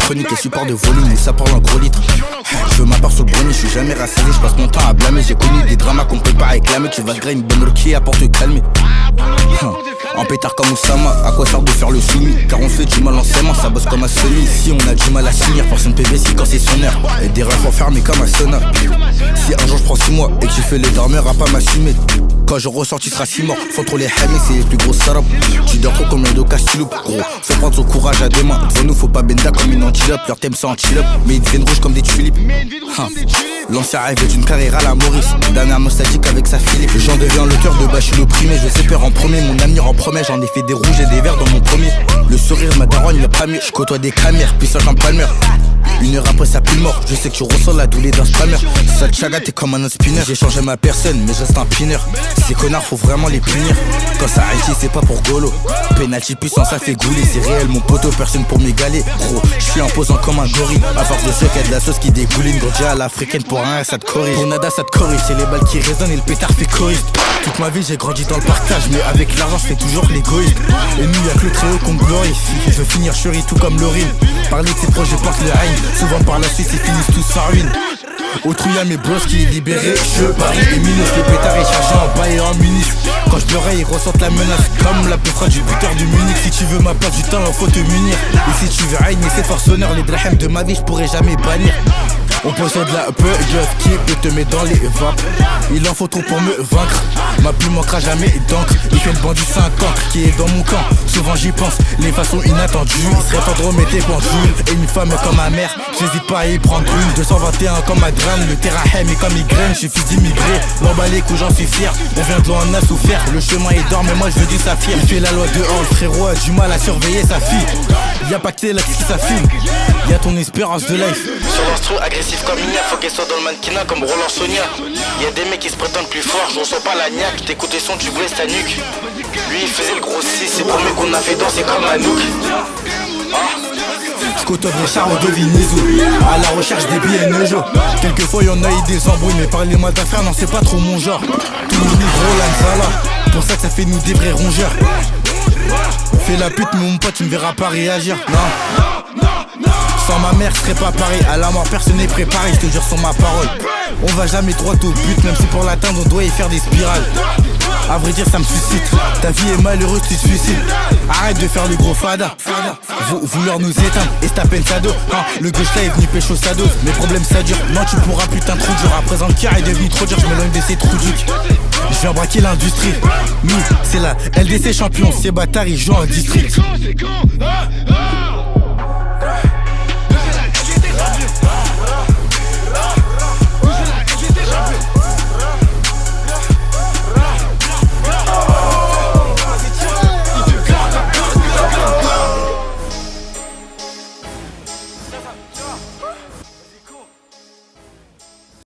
chronique, les supports de volume où ça parle en gros litres. Je veux ma part sur le brownie, je suis jamais rassasié, je passe mon temps à blâmer. J'ai connu des dramas qu'on peut pas réclamer. Tu vas te grainer une bonne roquille pour te calmer. En pétard comme Oussama, à quoi sert de faire le soumis? Car on se fait du mal en s'aimant, ça bosse comme un semi. Ici on a du mal à finir, personne PVC quand c'est son heure. Et des rêves enfermés comme un sauna. Si un jour je prends 6 mois et que tu fais les dormeurs à pas m'assumer, quand je ressors tu seras si mort. Faut trop les hamer, c'est les plus grosses salopes. Tu dors trop comme un docas tu loupes, gros. Faut prendre son courage à deux mains. Devant nous faut pas benda comme une antilope. Leur thème c'est antilope, mais ils deviennent rouges comme des tulipes. L'ancien rêve d'une carrière à la Maurice. Dernièrement statique avec sa Philippe. J'en deviens l'auteur de bâche l'opprimé. Je sais peur en premier, mon avenir en promet. J'en ai fait des rouges et des verts dans mon premier. Le sourire ma daronne il a pas mieux. Je côtoie des camères, puissant en palmer. Une heure après ça pue le mort. Je sais que tu ressens la douleur d'un spammer. Sale chaga t'es comme un spinner. J'ai changé ma personne mais je reste un pineur. Ces connards faut vraiment les punir. Quand ça réussit c'est pas pour golo. Penalty puissant ça fait gouler. C'est réel mon poteau, personne pour m'égaler. Gros, je suis imposant comme un gorille. À force de sucre, y'a de la sauce qui dégouline. Gros à l'africaine pour un ça te corrige. Pour nada ça te corrige. C'est les balles qui résonnent et le pétard fait choriste. Toute ma vie j'ai grandi dans le partage. Mais avec l'argent je fais toujours l'égoïste. Et nous y'a que le très haut qu'on glorifie. Je veux finir chéri tout comme Laurine. Parler de ses projets porte le règne. Souvent par la suite ils finissent tous en ruine. Autrui y'a mes bros qui est libéré. Je parie et minus, les pétards est chargé en bas et en munis. Quand je pleurais ils ressentent la menace. Comme la pétra du buteur du Munich. Si tu veux ma place du temps, il faut te munir. Et si tu veux régner c'est force honneur. Les drahems de ma vie je pourrais jamais bannir. On possède la peu qui peut te mettre dans les vapes. Il en faut trop pour me vaincre. Ma plume manquera jamais d'encre. Il fait le bandit 50 qui est dans mon camp. Souvent j'y pense, les façons inattendues. Il serait temps de remettre les pendules. Et une femme comme ma mère, j'hésite pas à y prendre une. 221 comme Adran, le terrain est comme migraine. Je suis fils d'immigré, l'emballé que j'en suis fier. On vient de loin, on a souffert. Le chemin est d'or mais moi je veux du saphir. Il fait la loi dehors, le frérot a du mal à surveiller sa fille. Y'a pas que t'es là qui s'affine. Y'a ton espérance de life. Sur l'instru agressif comme Igna, faut qu'elle soit dans le mannequinat comme Roland Sonia. Y'a des mecs qui se prétendent plus forts, je ressens pas la niaque. T'écoutes les sons, tu blesses ta nuque. Lui il faisait le gros 6, c'est pour lui qu'on a fait danser comme Anouk. Je côtoie des chars de Vinizou. À la recherche des billets Nejo. Quelquefois y'en a eu des embrouilles. Mais parlez-moi d'affaires, non c'est pas trop mon genre. Tout le monde gros la pour ça que ça fait nous des vrais rongeurs. Fais la pute mais mon pote tu me verras pas réagir. Non. Sans ma mère je serais pas pareil. À la mort personne n'est préparé, je te jure sur ma parole. On va jamais droit au but. Même si pour l'atteindre on doit y faire des spirales. À vrai dire ça me suscite. Ta vie est malheureuse tu te suicides. Arrête de faire le gros fada. Vouloir nous éteindre et c'est à peine sado. Le gauche là est venu pécho sa dose. Mes problèmes ça dure. Non tu pourras putain trop dur. À présent le car est devenu trop dur. Je m'éloigne de ces trous ducs. Je viens braquer l'industrie. Nous c'est la LDC champion. Ces bâtards ils jouent en district.